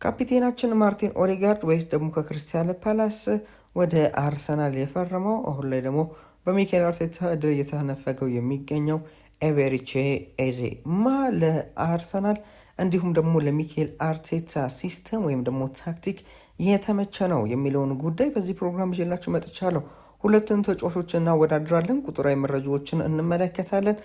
ካፒቴናችን ማርቲን ኦዴጋርድ ወይስ ደግሞ ከክሪስታል ፓላስ ወደ አርሰናል የፈረመው? አሁን ላይ ደግሞ በሚኬል አርቴታ እድል እየተነፈገው የሚገኘው ኤቤሪቼ ኤዜ ለአርሰናል እንዲሁም ደግሞ ለሚኬል አርቴታ ሲስተም ወይም ደግሞ ታክቲክ የተመቸ ነው የሚለውን ጉዳይ በዚህ ፕሮግራም ይዤላችሁ መጥቻለሁ። ሁለቱን ተጫዋቾች እናወዳድራለን፣ ቁጥራዊ መረጃዎችን እንመለከታለን።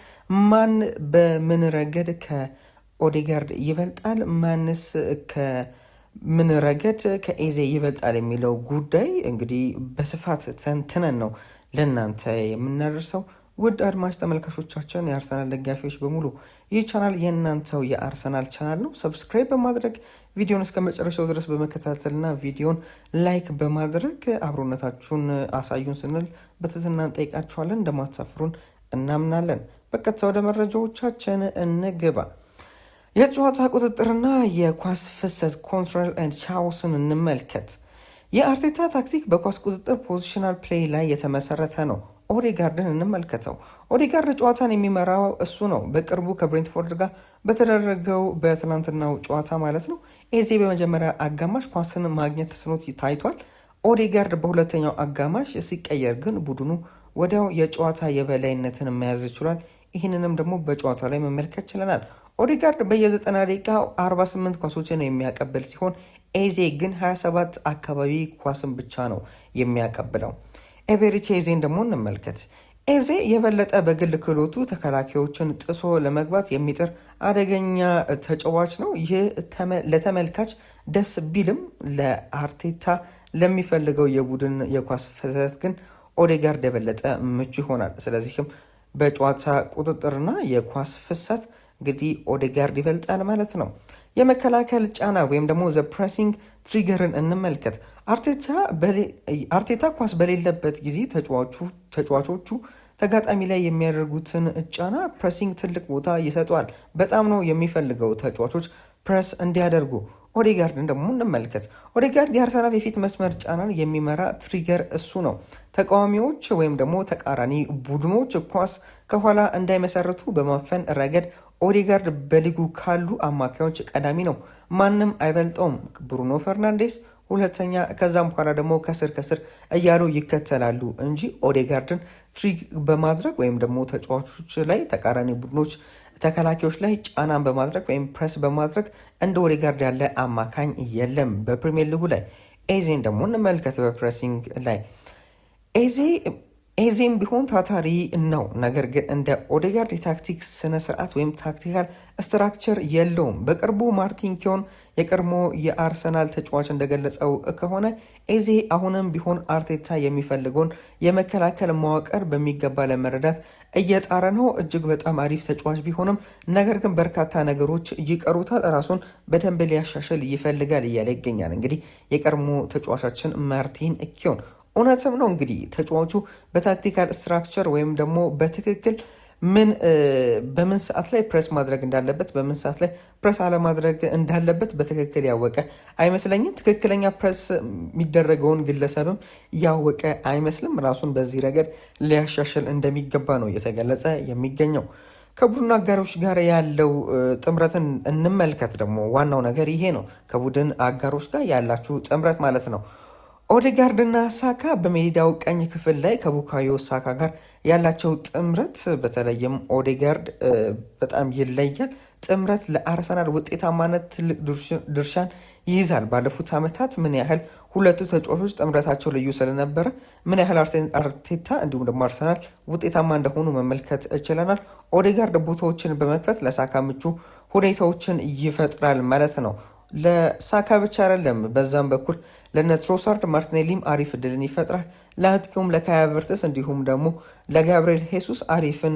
ማን በምን ረገድ ከኦዴጋርድ ይበልጣል፣ ማንስ ከምን ረገድ ከኤዜ ይበልጣል የሚለው ጉዳይ እንግዲህ በስፋት ተንትነን ነው ለእናንተ የምናደርሰው። ውድ አድማጭ ተመልካቾቻችን፣ የአርሰናል ደጋፊዎች በሙሉ ይህ ቻናል የእናንተው የአርሰናል ቻናል ነው። ሰብስክራይብ በማድረግ ቪዲዮን እስከ መጨረሻው ድረስ በመከታተልና ቪዲዮን ላይክ በማድረግ አብሮነታችሁን አሳዩን ስንል በትህትና እንጠይቃችኋለን። እንደማትሳፍሩን እናምናለን። በቀጥታ ወደ መረጃዎቻችን እንግባ። የጨዋታ ቁጥጥርና የኳስ ፍሰት ኮንትሮል ኤንድ ቻውስን እንመልከት። የአርቴታ ታክቲክ በኳስ ቁጥጥር ፖዚሽናል ፕሌይ ላይ የተመሰረተ ነው። ኦዴጋርድን እንመልከተው። ኦዴጋርድ ጨዋታን የሚመራው እሱ ነው። በቅርቡ ከብሬንትፎርድ ጋር በተደረገው በትናንትናው ጨዋታ ማለት ነው። ኤዜ በመጀመሪያ አጋማሽ ኳስን ማግኘት ተስኖት ታይቷል። ኦዴጋርድ በሁለተኛው አጋማሽ ሲቀየር ግን ቡድኑ ወዲያው የጨዋታ የበላይነትን መያዝ ይችላል። ይህንንም ደግሞ በጨዋታ ላይ መመልከት ችለናል። ኦዴጋርድ በየ90 ደቂቃ 48 ኳሶችን የሚያቀብል ሲሆን ኤዜ ግን 27 አካባቢ ኳስን ብቻ ነው የሚያቀብለው። ኤቤሪቼ ኤዜን ደግሞ እንመልከት። ኤዜ የበለጠ በግል ክህሎቱ ተከላካዮችን ጥሶ ለመግባት የሚጥር አደገኛ ተጫዋች ነው። ይህ ለተመልካች ደስ ቢልም ለአርቴታ ለሚፈልገው የቡድን የኳስ ፍሰት ግን ኦዴጋርድ የበለጠ ምቹ ይሆናል። ስለዚህም በጨዋታ ቁጥጥርና የኳስ ፍሰት እንግዲህ ኦዴጋርድ ይበልጣል ማለት ነው። የመከላከል ጫና ወይም ደግሞ ዘ ፕሬሲንግ ትሪገርን እንመልከት። አርቴታ ኳስ በሌለበት ጊዜ ተጫዋቾቹ ተጋጣሚ ላይ የሚያደርጉትን ጫና ፕሬሲንግ ትልቅ ቦታ ይሰጠዋል። በጣም ነው የሚፈልገው ተጫዋቾች ፕሬስ እንዲያደርጉ። ኦዴጋርድን ደግሞ እንመልከት። ኦዴጋርድ የአርሰናል የፊት መስመር ጫናን የሚመራ ትሪገር እሱ ነው። ተቃዋሚዎች ወይም ደግሞ ተቃራኒ ቡድኖች ኳስ ከኋላ እንዳይመሰርቱ በማፈን ረገድ ኦዴጋርድ በሊጉ ካሉ አማካዮች ቀዳሚ ነው። ማንም አይበልጠውም። ብሩኖ ፈርናንዴስ ሁለተኛ፣ ከዛም በኋላ ደግሞ ከስር እያሉ ይከተላሉ እንጂ ኦዴጋርድን ትሪግ በማድረግ ወይም ደግሞ ተጫዋቾች ላይ ተቃራኒ ቡድኖች ተከላካዮች ላይ ጫናን በማድረግ ወይም ፕሬስ በማድረግ እንደ ኦዴጋርድ ያለ አማካኝ የለም በፕሪሚየር ሊጉ ላይ። ኤዜን ደግሞ እንመልከት። በፕሬሲንግ ላይ ኤዜም ቢሆን ታታሪ ነው። ነገር ግን እንደ ኦዴጋርድ የታክቲክ ስነ ስርዓት ወይም ታክቲካል ስትራክቸር የለውም። በቅርቡ ማርቲን ኪዮን የቀድሞ የአርሰናል ተጫዋች እንደገለጸው ከሆነ ኤዜ አሁንም ቢሆን አርቴታ የሚፈልገውን የመከላከል መዋቅር በሚገባ ለመረዳት እየጣረ ነው። እጅግ በጣም አሪፍ ተጫዋች ቢሆንም ነገር ግን በርካታ ነገሮች ይቀሩታል። ራሱን በደንብ ሊያሻሽል ይፈልጋል እያለ ይገኛል። እንግዲህ የቀድሞ ተጫዋቻችን ማርቲን ኪዮን እውነትም ነው። እንግዲህ ተጫዋቹ በታክቲካል ስትራክቸር ወይም ደግሞ በትክክል በምን ሰዓት ላይ ፕሬስ ማድረግ እንዳለበት፣ በምን ሰዓት ላይ ፕሬስ አለማድረግ እንዳለበት በትክክል ያወቀ አይመስለኝም። ትክክለኛ ፕሬስ የሚደረገውን ግለሰብም ያወቀ አይመስልም። ራሱን በዚህ ረገድ ሊያሻሽል እንደሚገባ ነው እየተገለጸ የሚገኘው። ከቡድን አጋሮች ጋር ያለው ጥምረትን እንመልከት። ደግሞ ዋናው ነገር ይሄ ነው። ከቡድን አጋሮች ጋር ያላችሁ ጥምረት ማለት ነው። ኦዴጋርድና ሳካ በሜዳው ቀኝ ክፍል ላይ ከቡካዮ ሳካ ጋር ያላቸው ጥምረት በተለይም ኦዴጋርድ በጣም ይለያል። ጥምረት ለአርሰናል ውጤታማነት ትልቅ ድርሻን ይይዛል። ባለፉት ዓመታት ምን ያህል ሁለቱ ተጫዋቾች ጥምረታቸው ልዩ ስለነበረ ምን ያህል አርቴታ እንዲሁም ደግሞ አርሰናል ውጤታማ እንደሆኑ መመልከት ችለናል። ኦዴጋርድ ቦታዎችን በመክፈት ለሳካ ምቹ ሁኔታዎችን ይፈጥራል ማለት ነው። ለሳካ ብቻ አይደለም፣ በዛም በኩል ለነ ትሮሳርድ ማርቲኔሊም አሪፍ እድልን ይፈጥራል። ለአጥቂውም ለካይ ሃቨርትዝ እንዲሁም ደግሞ ለጋብሪኤል ሄሱስ አሪፍን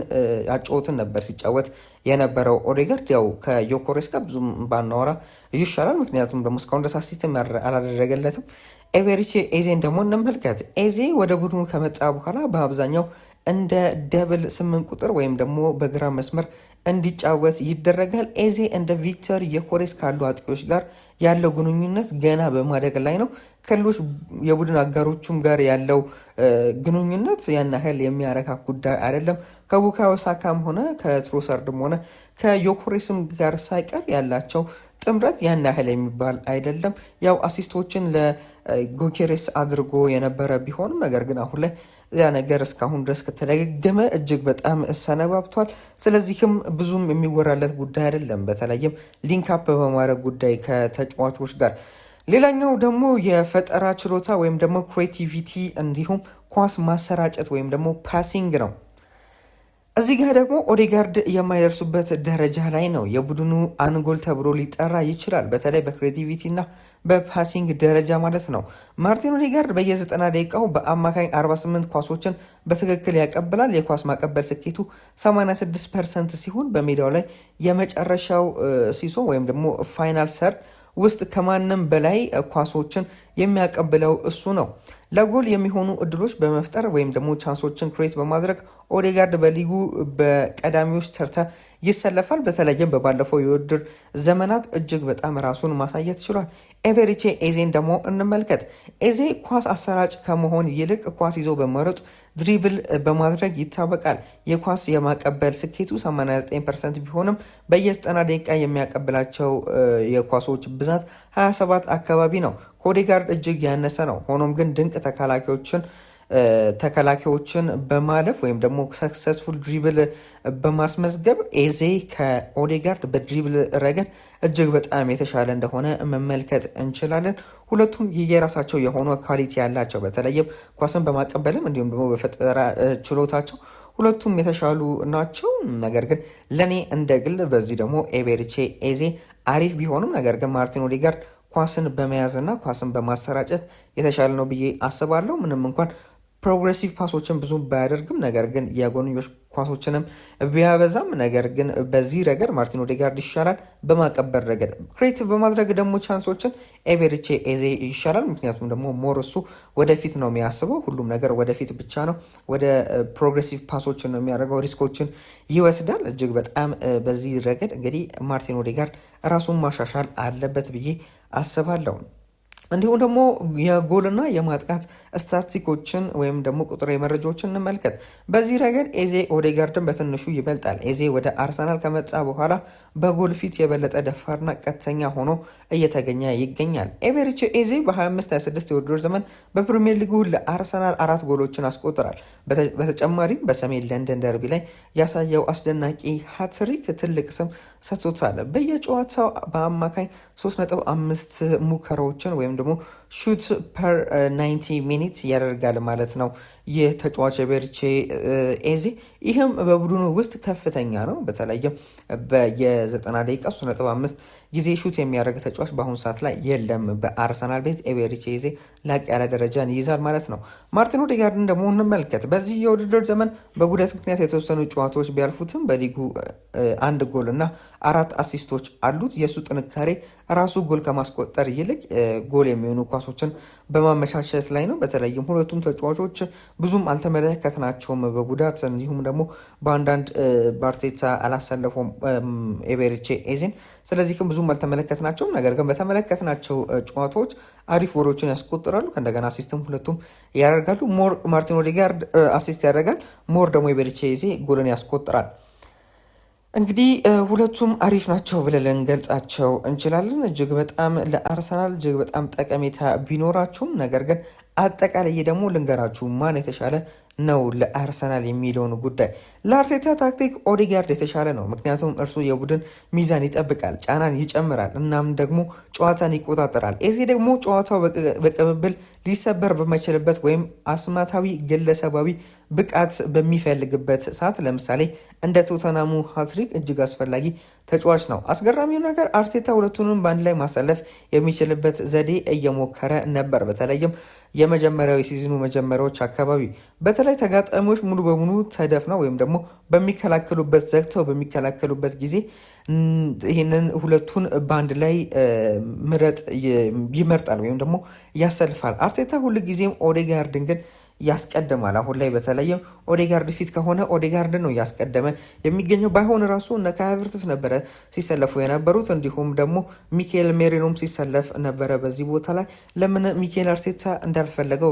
አጫወትን ነበር ሲጫወት የነበረው። ኦዴጋርድ ያው ከዮኮሬስ ጋር ብዙም ባናወራ ይሻላል፣ ምክንያቱም ደግሞ እስካሁን ድረስ አሲስትም አላደረገለትም። ኤቤሪቼ ኤዜን ደግሞ እንመልከት። ኤዜ ወደ ቡድኑ ከመጣ በኋላ በአብዛኛው እንደ ደብል 8 ቁጥር ወይም ደግሞ በግራ መስመር እንዲጫወት ይደረጋል። ኤዜ እንደ ቪክተር ዮኬሬስ ካሉ አጥቂዎች ጋር ያለው ግንኙነት ገና በማደግ ላይ ነው። ከሌሎች የቡድን አጋሮቹም ጋር ያለው ግንኙነት ያን ያህል የሚያረካ ጉዳይ አይደለም። ከቡካዮ ሳካም ሆነ ከትሮሳርድም ሆነ ከዮኬሬስም ጋር ሳይቀር ያላቸው ጥምረት ያን ያህል የሚባል አይደለም። ያው አሲስቶችን ለጎኬሬስ አድርጎ የነበረ ቢሆንም ነገር ግን አሁን ላይ ያ ነገር እስካሁን ድረስ ከተደገመ እጅግ በጣም ሰነባብቷል። ስለዚህም ብዙም የሚወራለት ጉዳይ አይደለም፣ በተለይም ሊንክአፕ በማድረግ ጉዳይ ከተጫዋቾች ጋር። ሌላኛው ደግሞ የፈጠራ ችሎታ ወይም ደግሞ ክሬቲቪቲ እንዲሁም ኳስ ማሰራጨት ወይም ደግሞ ፓሲንግ ነው። እዚህ ጋር ደግሞ ኦዴጋርድ የማይደርሱበት ደረጃ ላይ ነው። የቡድኑ አንጎል ተብሎ ሊጠራ ይችላል፣ በተለይ በክሬቲቪቲ እና በፓሲንግ ደረጃ ማለት ነው። ማርቲን ኦዴጋርድ በየ90 ደቂቃው በአማካኝ 48 ኳሶችን በትክክል ያቀብላል። የኳስ ማቀበል ስኬቱ 86% ሲሆን በሜዳው ላይ የመጨረሻው ሲሶ ወይም ደግሞ ፋይናል ሰር ውስጥ ከማንም በላይ ኳሶችን የሚያቀብለው እሱ ነው። ለጎል የሚሆኑ እድሎች በመፍጠር ወይም ደግሞ ቻንሶችን ክሬት በማድረግ ኦዴጋርድ በሊጉ በቀዳሚዎች ተርታ ይሰለፋል። በተለይም በባለፈው የውድድር ዘመናት እጅግ በጣም ራሱን ማሳየት ችሏል። ኤቤሪቼ ኤዜን ደግሞ እንመልከት። ኤዜ ኳስ አሰራጭ ከመሆን ይልቅ ኳስ ይዞ በመሮጥ ድሪብል በማድረግ ይታወቃል። የኳስ የማቀበል ስኬቱ 89% ቢሆንም በየ90 ደቂቃ የሚያቀብላቸው የኳሶች ብዛት 27 አካባቢ ነው። ከኦዴጋርድ እጅግ ያነሰ ነው። ሆኖም ግን ድንቅ ተከላካዮችን በማለፍ ወይም ደግሞ ሰክሰስፉል ድሪብል በማስመዝገብ ኤዜ ከኦዴጋርድ በድሪብል ረገድ እጅግ በጣም የተሻለ እንደሆነ መመልከት እንችላለን። ሁለቱም የራሳቸው የሆነ ኳሊቲ ያላቸው፣ በተለይም ኳስን በማቀበልም እንዲሁም ደግሞ በፈጠራ ችሎታቸው ሁለቱም የተሻሉ ናቸው። ነገር ግን ለኔ እንደ ግል በዚህ ደግሞ ኤቤሪቼ ኤዜ አሪፍ ቢሆንም ነገር ግን ማርቲን ኦዴጋርድ ኳስን በመያዝና ኳስን በማሰራጨት የተሻለ ነው ብዬ አስባለሁ። ምንም እንኳን ፕሮግሬሲቭ ፓሶችን ብዙ ባያደርግም ነገር ግን የጎንዮሽ ኳሶችንም ቢያበዛም ነገር ግን በዚህ ረገድ ማርቲን ኦዴጋርድ ይሻላል። በማቀበል ረገድ ክሬቲቭ በማድረግ ደግሞ ቻንሶችን ኤቤሪቼ ኤዜ ይሻላል። ምክንያቱም ደግሞ ሞር እሱ ወደፊት ነው የሚያስበው። ሁሉም ነገር ወደፊት ብቻ ነው። ወደ ፕሮግሬሲቭ ፓሶችን ነው የሚያደርገው፣ ሪስኮችን ይወስዳል። እጅግ በጣም በዚህ ረገድ እንግዲህ ማርቲን ኦዴጋርድ ራሱን ማሻሻል አለበት ብዬ አስባለሁ። እንዲሁም ደግሞ የጎልና የማጥቃት ስታቲስቲኮችን ወይም ደግሞ ቁጥራዊ መረጃዎችን እንመልከት። በዚህ ረገድ ኤዜ ኦዴጋርድን በትንሹ ይበልጣል። ኤዜ ወደ አርሰናል ከመጣ በኋላ በጎል ፊት የበለጠ ደፋርና ቀጥተኛ ሆኖ እየተገኘ ይገኛል። ኤቤሪቼ ኤዜ በ25-26 የውድድር ዘመን በፕሪሚየር ሊጉ ለአርሰናል 4 ጎሎችን አስቆጥሯል። በተጨማሪም በሰሜን ለንደን ደርቢ ላይ ያሳየው አስደናቂ ሃትሪክ ትልቅ ስም ሰጥቶታል። በየጨዋታው በአማካኝ 3.5 ሙከራዎችን ወይም ደግሞ ሹት ፐር 90 ሚኒት ያደርጋል ማለት ነው ይህ ተጫዋች ኤቤሪቼ ኤዜ። ይህም በቡድኑ ውስጥ ከፍተኛ ነው። በተለይም በየ90 ደቂቃ 3.5 ጊዜ ሹት የሚያደርግ ተጫዋች በአሁኑ ሰዓት ላይ የለም በአርሰናል ቤት። ኤቤሪቼ ኤዜ ላቅ ያለ ደረጃን ይይዛል ማለት ነው። ማርቲን ኦዴጋርድን ደግሞ እንመልከት። በዚህ የውድድር ዘመን በጉዳት ምክንያት የተወሰኑ ጨዋታዎች ቢያልፉትም በሊጉ 1 ጎል እና 4 አሲስቶች አሉት። የእሱ ጥንካሬ ራሱ ጎል ከማስቆጠር ይልቅ ጎል የሚሆኑ ኳሶችን በማመቻቸት ላይ ነው። በተለይም ሁለቱም ተጫዋቾች ብዙም አልተመለከትናቸውም በጉዳት እንዲሁም ደግሞ በአንዳንድ በአርቴታ አላሰለፈውም ኤቤሪቼ ኤዜን። ስለዚህም ብዙም አልተመለከትናቸውም። ነገር ግን በተመለከትናቸው ጨዋታዎች አሪፍ ጎሎችን ያስቆጥራሉ። ከእንደገና አሲስትም ሁለቱም ያደርጋሉ። ሞር ማርቲን ኦዴጋርድ አሲስት ያደርጋል፣ ሞር ደግሞ ኤቤሪቼ ኤዜ ጎልን ያስቆጥራል። እንግዲህ ሁለቱም አሪፍ ናቸው ብለን ልንገልጻቸው እንችላለን። እጅግ በጣም ለአርሰናል እጅግ በጣም ጠቀሜታ ቢኖራቸውም ነገር ግን አጠቃላይ ደግሞ ልንገራችሁ ማን የተሻለ ነው ለአርሰናል የሚለውን ጉዳይ። ለአርቴታ ታክቲክ ኦዴጋርድ የተሻለ ነው። ምክንያቱም እርሱ የቡድን ሚዛን ይጠብቃል፣ ጫናን ይጨምራል፣ እናም ደግሞ ጨዋታን ይቆጣጠራል። ኤዜ ደግሞ ጨዋታው በቅብብል ሊሰበር በማይችልበት ወይም አስማታዊ ግለሰባዊ ብቃት በሚፈልግበት ሰዓት ለምሳሌ እንደ ቶተናሙ ሃትሪክ እጅግ አስፈላጊ ተጫዋች ነው። አስገራሚው ነገር አርቴታ ሁለቱንም በአንድ ላይ ማሳለፍ የሚችልበት ዘዴ እየሞከረ ነበር። በተለይም የመጀመሪያው የሲዝኑ መጀመሪያዎች አካባቢ በተለይ ተጋጣሚዎች ሙሉ በሙሉ ተደፍነው ወይም ደግሞ በሚከላከሉበት ዘግተው በሚከላከሉበት ጊዜ ይህንን ሁለቱን በአንድ ላይ ይመርጣል ወይም ደግሞ ያሰልፋል። አርቴታ ሁሉ ጊዜም ኦዴጋርድን ግን ያስቀድማል። አሁን ላይ በተለይም ኦዴጋርድ ፊት ከሆነ ኦዴጋርድ ነው ያስቀደመ የሚገኘው። ባይሆን ራሱ እነ ካይ ሃቨርትዝ ነበረ ሲሰለፉ የነበሩት፣ እንዲሁም ደግሞ ሚኬል ሜሪኖም ሲሰለፍ ነበረ በዚህ ቦታ ላይ። ለምን ሚኬል አርቴታ እንዳልፈለገው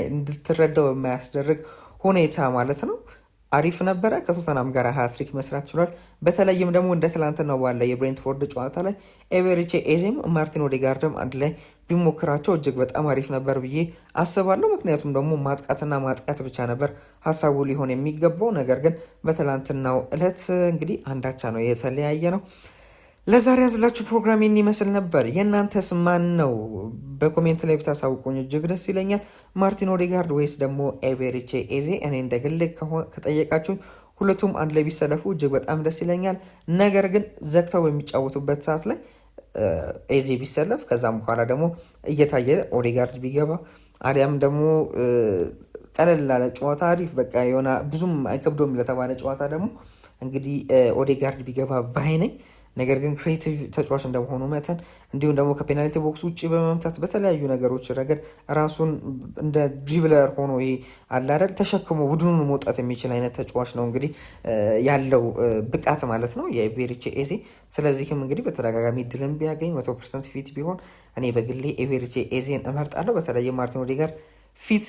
እንድትረዳው በማያስደርግ ሁኔታ ማለት ነው። አሪፍ ነበረ። ከቶተናም ጋር ሃትሪክ መስራት ችሏል። በተለይም ደግሞ እንደ ትላንትናው ባለ የብሬንትፎርድ ጨዋታ ላይ ኤቤሪቼ ኤዜም ማርቲን ኦዴጋርድም አንድ ላይ ቢሞክራቸው እጅግ በጣም አሪፍ ነበር ብዬ አስባለሁ። ምክንያቱም ደግሞ ማጥቃትና ማጥቃት ብቻ ነበር ሀሳቡ ሊሆን የሚገባው። ነገር ግን በትላንትናው እለት እንግዲህ አንዳቻ ነው የተለያየ ነው። ለዛሬ ያዝላችሁ ፕሮግራም ይመስል ነበር። የእናንተስ ማን ነው? በኮሜንት ላይ ብታሳውቁኝ እጅግ ደስ ይለኛል። ማርቲን ኦዴጋርድ ወይስ ደግሞ ኤቤሪቼ ኤዜ? እኔ እንደ ግል ከጠየቃችሁ ሁለቱም አንድ ላይ ቢሰለፉ እጅግ በጣም ደስ ይለኛል። ነገር ግን ዘግተው በሚጫወቱበት ሰዓት ላይ ኤዜ ቢሰለፍ ከዛም በኋላ ደግሞ እየታየ ኦዴጋርድ ቢገባ አሊያም ደግሞ ቀለል ላለ ጨዋታ አሪፍ በቃ የሆነ ብዙም አይከብዶም ለተባለ ጨዋታ ደግሞ እንግዲህ ኦዴጋርድ ቢገባ ባይ ነኝ። ነገር ግን ክሬቲቭ ተጫዋች እንደመሆኑ መጠን እንዲሁም ደግሞ ከፔናልቲ ቦክስ ውጭ በመምታት በተለያዩ ነገሮች ረገድ ራሱን እንደ ድሪብለር ሆኖ ይሄ አላደል ተሸክሞ ቡድኑን መውጣት የሚችል አይነት ተጫዋች ነው እንግዲህ ያለው ብቃት ማለት ነው የኤቤሪቼ ኤዜ። ስለዚህም እንግዲህ በተደጋጋሚ ድልን ቢያገኝ 100% ፊት ቢሆን እኔ በግሌ ኤቤሪቼ ኤዜን እመርጣለሁ። በተለይ ማርቲን ኦዴጋርድ ፊት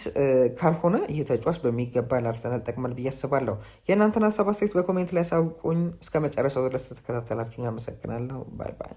ካልሆነ ይህ ተጫዋች በሚገባ ለአርሰናል ጠቅማል ብዬ አስባለሁ። የእናንተን ሀሳብ አስተያየት በኮሜንት ላይ አሳውቁኝ። እስከ መጨረሻው ድረስ ተከታተላችሁኝ አመሰግናለሁ። ባይ ባይ።